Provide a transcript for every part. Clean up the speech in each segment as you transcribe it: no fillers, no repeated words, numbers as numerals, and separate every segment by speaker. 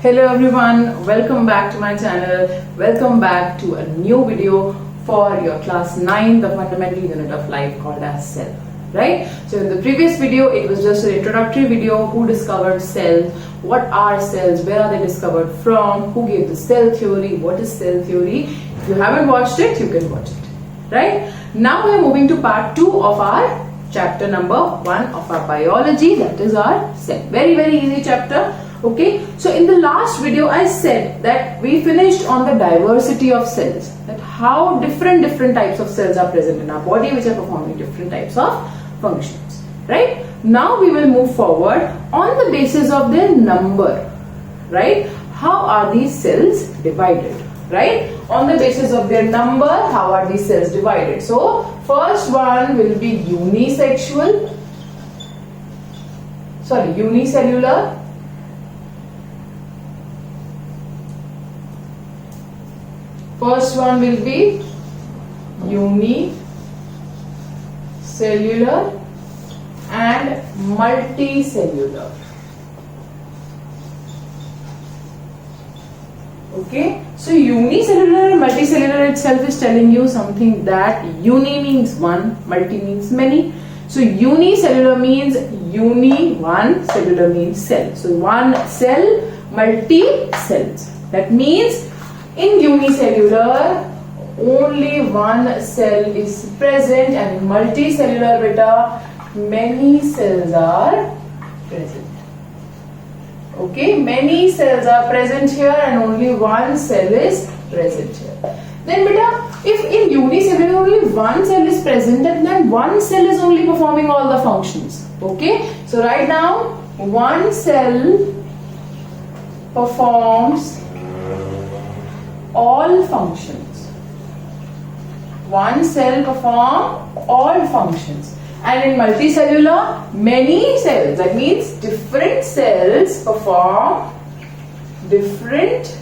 Speaker 1: Hello everyone, welcome back to my channel. Welcome back to a new video for your class 9, the fundamental unit of life called as cell. Right? So in the previous video, it was just an introductory video. Who discovered cells? What are cells? Where are they discovered from? Who gave the cell theory? What is cell theory? If you haven't watched it, you can watch it. Right? Now we are moving to part 2 of our chapter number 1 of our biology, that is our cell. Very easy chapter. Okay, so in the last video I said that we finished on the diversity of cells, that how different types of cells are present in our body which are performing different types of functions. Right? Now we will move forward on the basis of their number. Right? How are these cells divided? Right? On the basis of their number, how are these cells divided? So first one will be unicellular. First one will be unicellular and multicellular. Okay, so unicellular and multicellular itself is telling you something, that uni means one, multi means many. So unicellular means one, cellular means cell. So one cell, multi cells. That means in unicellular only one cell is present, and in multicellular beta many cells are present. Okay, many cells are present here and only one cell is present here. Then beta, if in unicellular only one cell is present, then one cell is only performing all the functions. Okay, so right now one cell performs all functions. One cell performs all functions. And in multicellular, many cells, that means different cells perform different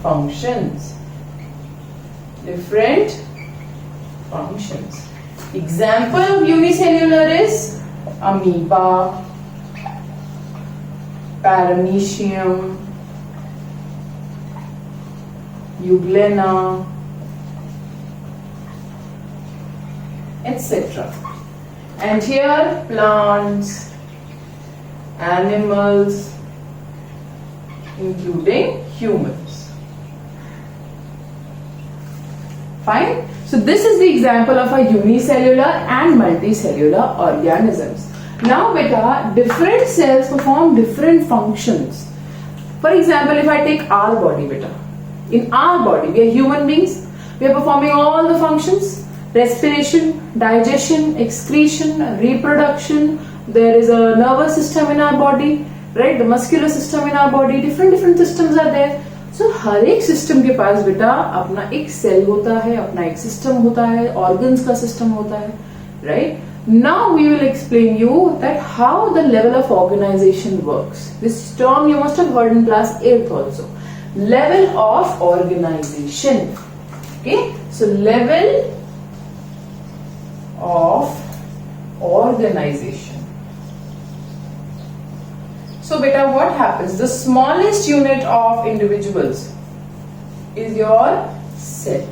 Speaker 1: functions. Example of unicellular is amoeba, paramecium, euglena, etc. And here plants, animals, including humans. Fine. So this is the example of a unicellular and multicellular organisms. Now beta, different cells perform different functions. For example, if I take our body beta, in our body, we are human beings, we are performing all the functions: respiration, digestion, excretion, reproduction. There is a nervous system in our body, right? The muscular system in our body, different systems are there. So हर एक system के पास बेटा अपना एक cell होता है, अपना एक system होता है, ऑर्गन्स का सिस्टम होता है, right? Now we will explain you that how the level of organization works. This term you must have heard in class 8th also. Level of organization. Okay, so level of organization. So beta, what happens? The smallest unit of individuals is your cell.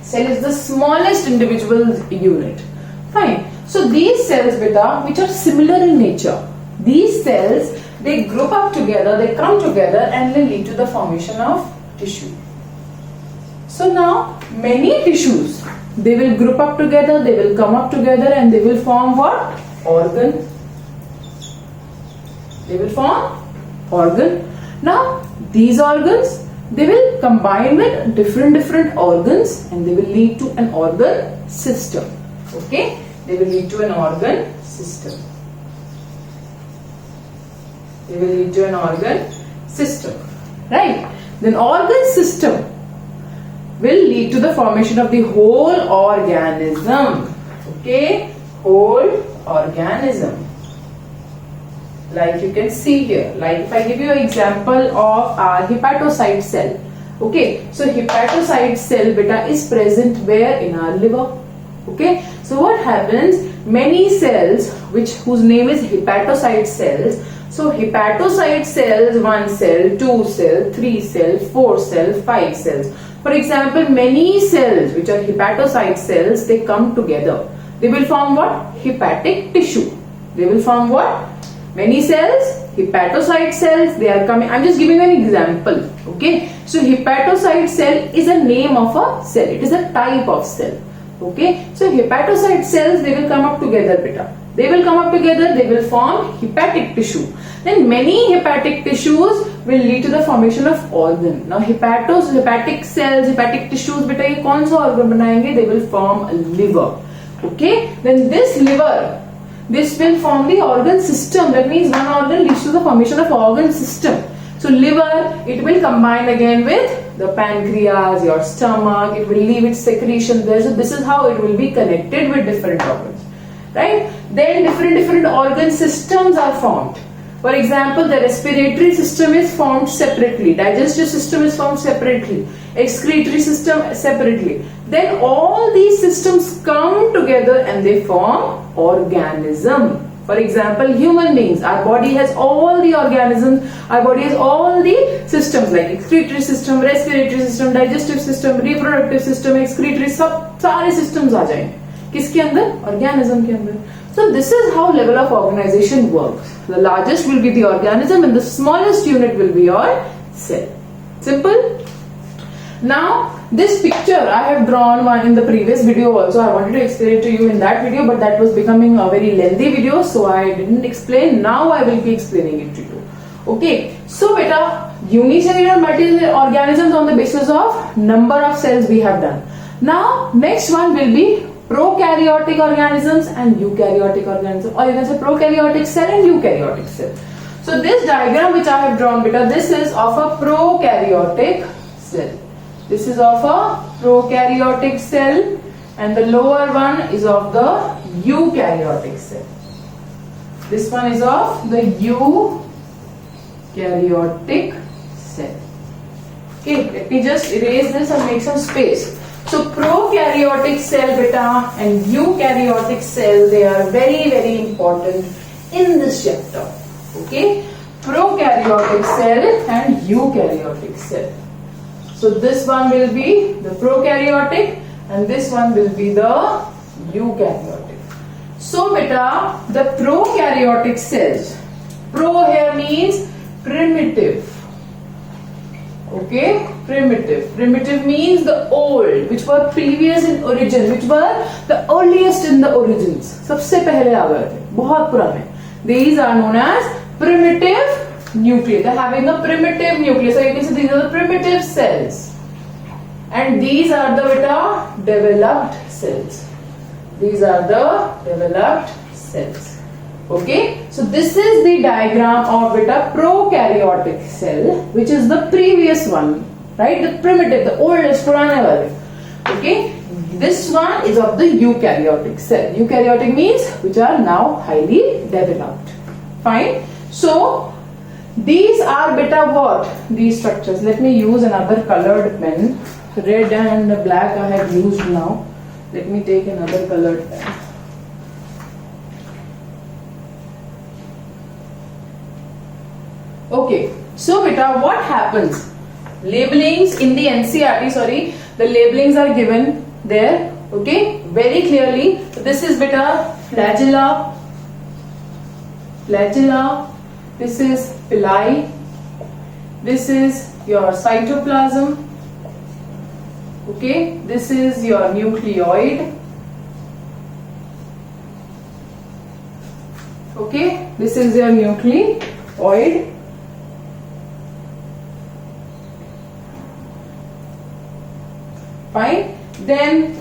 Speaker 1: Cell is the smallest individual unit. Fine. So these cells beta, which are similar in nature, these cells, they group up together, they come together and they lead to the formation of tissue. So now many tissues, they will group up together, they will come up together and they will form what? Organ. They will form organ. Now these organs, they will combine with different organs and they will lead to an organ system. Okay, they will lead to an organ system. Right? Then organ system will lead to the formation of the whole organism. Okay, whole organism. Like you can see here, like if I give you an example of our hepatocyte cell. Okay, so hepatocyte cell beta is present where? In our liver. Okay, so what happens? Many cells whose name is hepatocyte cells. So hepatocyte cells, 1 cell, 2 cell, 3 cell, 4 cell, 5 cells. For example, many cells which are hepatocyte cells, they come together. They will form what? Hepatic tissue. They will form what? Many cells, hepatocyte cells, they are coming. I'm just giving an example. Okay. So hepatocyte cell is a name of a cell. It is a type of cell. Okay. So hepatocyte cells, they will come up together, beta. They will come up together, they will form hepatic tissue. Then many hepatic tissues will lead to the formation of organ. Now hepatic cells, hepatic tissues, beta ये कौन सा organ बनाएंगे? They will form a liver. Okay. Then this liver, this will form the organ system. That means one organ leads to the formation of organ system. So liver, it will combine again with the pancreas, your stomach. It will leave its secretion there. So this is how it will be connected with different organs. Right? Then different organ systems are formed. For example, the respiratory system is formed separately. Digestive system is formed separately. Excretory system separately. Then all these systems come together and they form organism. For example, human beings, our body has all the organisms, our body has all the systems like excretory system, respiratory system, digestive system, reproductive system, excretory, सब सारे systems आ जाएंगे. किसके अंदर? Organism के अंदर. So this is how level of organization works. The largest will be the organism and the smallest unit will be your cell. Simple? Now this picture I have drawn one in the previous video also. I wanted to explain it to you in that video, but that was becoming a very lengthy video, so I didn't explain. Now I will be explaining it to you. Okay. So beta, unicellular organisms on the basis of number of cells we have done. Now next one will be prokaryotic organisms and eukaryotic organisms, or you can say prokaryotic cell and eukaryotic cell. So this diagram which I have drawn, beta, this is of a prokaryotic cell. This is of a prokaryotic cell and the lower one is of the eukaryotic cell. This one is of the eukaryotic cell. Okay, let me just erase this and make some space. So prokaryotic cell, beta, and eukaryotic cell, they are very important in this chapter. Okay, prokaryotic cell and eukaryotic cell. So this one will be the prokaryotic and this one will be the eukaryotic. So beta, the prokaryotic cells, pro here means primitive. Okay, primitive. Primitive means the old, which were previous in origin, which were the earliest in the origins. सबसे पहले आ गए थे, बहुत पुराने. These are known as primitive nuclei. They're having a primitive nucleus. So you can see these are the primitive cells, and these are the beta developed cells. These are the developed cells. Okay, so this is the diagram of beta prokaryotic cell, which is the previous one, right? The primitive, the oldest, purane wale. Okay, this one is of the eukaryotic cell. Eukaryotic means which are now highly developed. Fine. So these are beta what? These structures. Let me use another colored pen. Red and black I have used now. Let me take another colored pen. Okay, so beta, what happens? Labelings in the NCERT, the labelings are given there, okay, very clearly. So this is beta flagella, this is pili, this is your cytoplasm, okay, this is your nucleoid, okay, this is your nucleoid. Fine. Then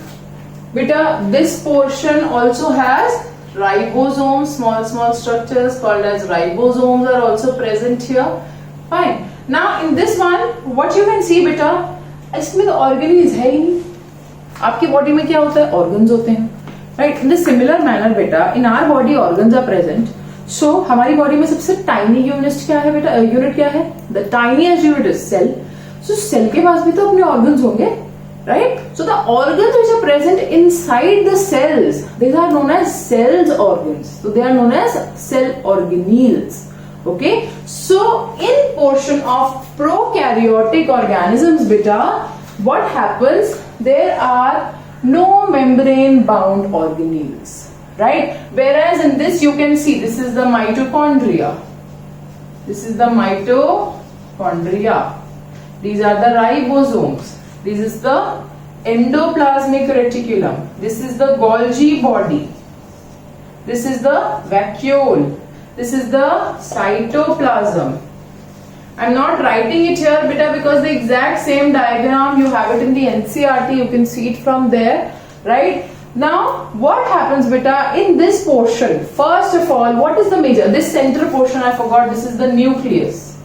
Speaker 1: beta, this portion also has ribosomes, small structures called as ribosomes are also present here. Fine. Now in this one, what you can see beta, इसमें तो organs है ही नहीं. आपकी body में क्या होता है? Organs होते हैं. Right. In the similar manner beta, in our body organs are present. So हमारी body में सबसे tiny unit क्या है बेटा? Unit क्या है? The tiniest unit is cell. So cell के पास भी तो अपने organs होंगे. right? So the organs which are present inside the cells, these are known as cells organs. So they are known as cell organelles. Okay, so in portion of prokaryotic organisms, beta, what happens? There are no membrane bound organelles, right? Whereas in this you can see, this is the mitochondria. This is the mitochondria. These are the ribosomes. This is the endoplasmic reticulum. This is the Golgi body. This is the vacuole. This is the cytoplasm. I'm not writing it here beta because the exact same diagram, you have it in the NCERT, you can see it from there, right? Now what happens beta in this portion? First of all, what is the major? This center portion I forgot, this is the nucleus.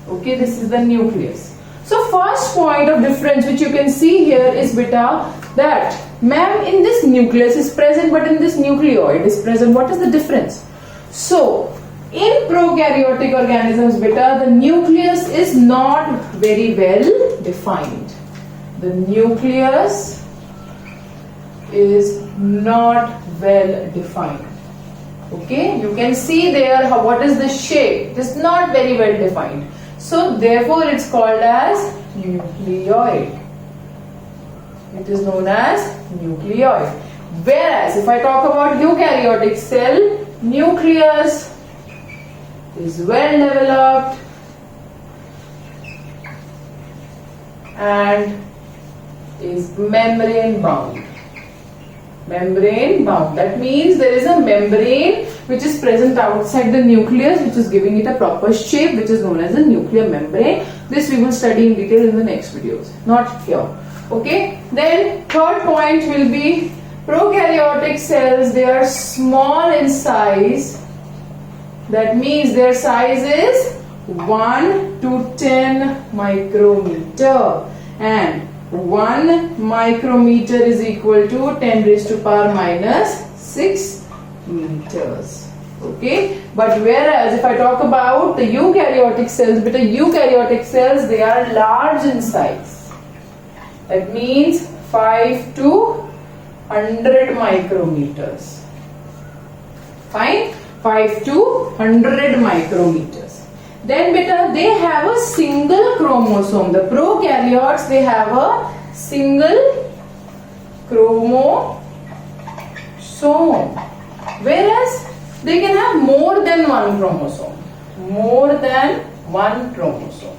Speaker 1: Okay, this is the nucleus. So first point of difference which you can see here is beta that ma'am, in this nucleus is present but in this nucleoid is present. What is the difference? So in prokaryotic organisms beta, the nucleus is not very well defined. The nucleus is not well defined. Okay, you can see there what is the shape. It is not very well defined. So therefore it's called as nucleoid. It is known as nucleoid. Whereas if I talk about eukaryotic cell, nucleus is well developed and is membrane bound. Membrane bound. That means there is a membrane which is present outside the nucleus, which is giving it a proper shape, which is known as the nuclear membrane. This we will study in detail in the next videos, not here. Okay. Then third point will be prokaryotic cells. They are small in size. That means their size is 1 to 10 micrometer, and 1 micrometer is equal to 10 raised to power minus 6 meters. Okay, but whereas if I talk about the eukaryotic cells, but the eukaryotic cells, they are large in size. That means 5 to 100 micrometers. Fine, 5 to 100 micrometers. Then beta, they have a single chromosome. The prokaryotes, they have a single chromosome, whereas they can have more than one chromosome. More than one chromosome.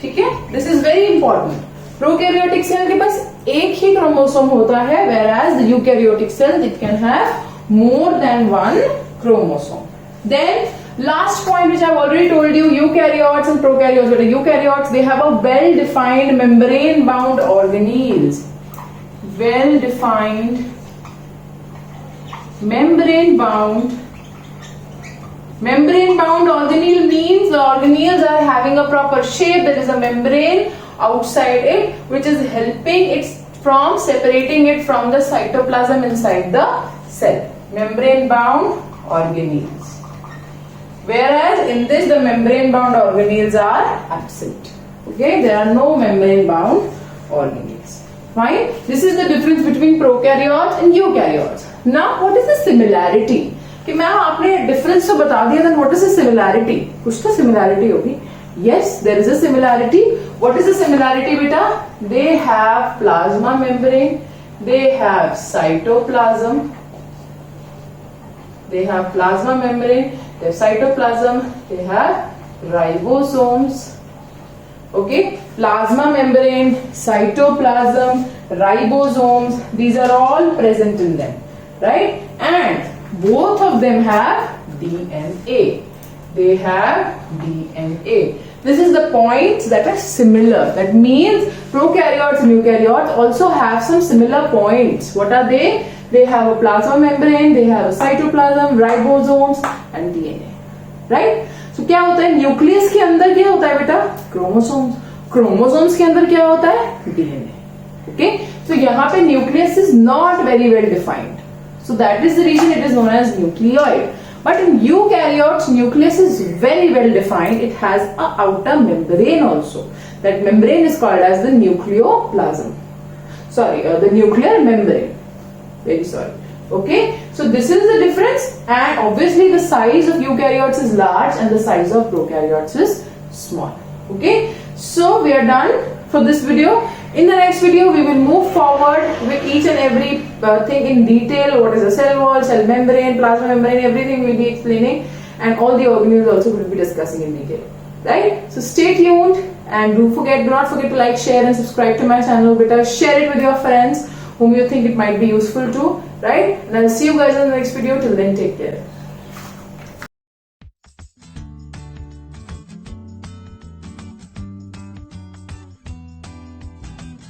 Speaker 1: ठीक है? This is very important. Prokaryotic cell के पास एक ही chromosome होता है, whereas the eukaryotic cell it can have more than one chromosome. Then last point which I have already told you, eukaryotes and prokaryotes. But eukaryotes, they have a well-defined membrane-bound organelles. Well-defined membrane-bound. Membrane-bound organelle means the organelles are having a proper shape. There is a membrane outside it which is helping it from separating it from the cytoplasm inside the cell. Membrane-bound organelles. Whereas in this the membrane-bound organelles are absent. Okay, there are no membrane-bound organelles. Fine. This is the difference between prokaryotes and eukaryotes. Now, what is the similarity? कि ma'am आपने difference तो बता दिया, then what is the similarity? कुछ तो similarity होगी. Yes, there is a similarity. What is the similarity, beta? They have plasma membrane. They have cytoplasm. They have plasma membrane. They have cytoplasm. They have ribosomes. Okay, plasma membrane, cytoplasm, ribosomes. These are all present in them, right? And both of them have DNA. They have DNA. This is the points that are similar. That means prokaryotes and eukaryotes also have some similar points. What are they? They have a plasma membrane, they have a cytoplasm, ribosomes and DNA. Right? So क्या होता है? Nucleus के अंदर क्या होता है बेटा? Chromosomes. Chromosomes के अंदर क्या होता है? DNA. Okay? So यहाँ पे nucleus is not very well defined. So that is the reason it is known as nucleoid. But in eukaryotes, nucleus is very well defined. It has a outer membrane also. That membrane is called as the nucleoplasm. Sorry, the nuclear membrane. Very sorry. Okay, so this is the difference, and obviously the size of eukaryotes is large and the size of prokaryotes is small. Okay, so we are done for this video. In the next video, we will move forward with each and every thing in detail. What is a cell wall, cell membrane, plasma membrane, everything we will be explaining, and all the organisms also we will be discussing in detail. Right? So stay tuned, and do not forget to like, share and subscribe to my channel. Better share it with your friends whom you think it might be useful to. Right? And I'll see you guys in the next video. Till then, take care.